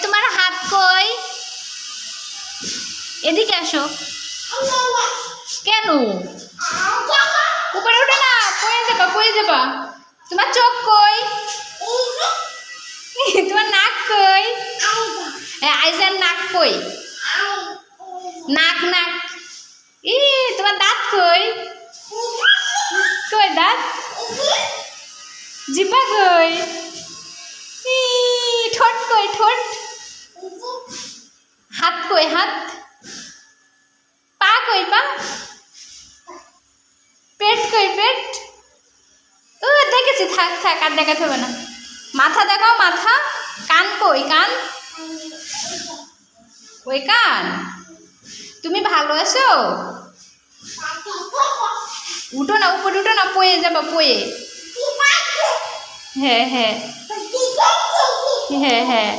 তোমার হাত কই? এদিকে আসো। কেন উপরে উঠে না, পড়ে যাবা পড়ে যাবা। তোমার চোখ কই? তোমার নাক কই? আইজার নাক কই? নাক নাক। ই তোমার দাঁত কই? কই দাঁত? জিভা কই? ই ঠোঁট কই ঠোঁট? হাত কই হাত? পা কই পা? পেট কই পেট? ও দেখেছি, থাক থাক আর দেখাতে হবে না। মাথা দেখাও মাথা। কান কই কান? ওই কান। তুমি ভালো আছো? উঠো না উপরে উঠো না, পয়ে যাবা পয়ে। হ্যাঁ হ্যাঁ হ্যাঁ হ্যাঁ।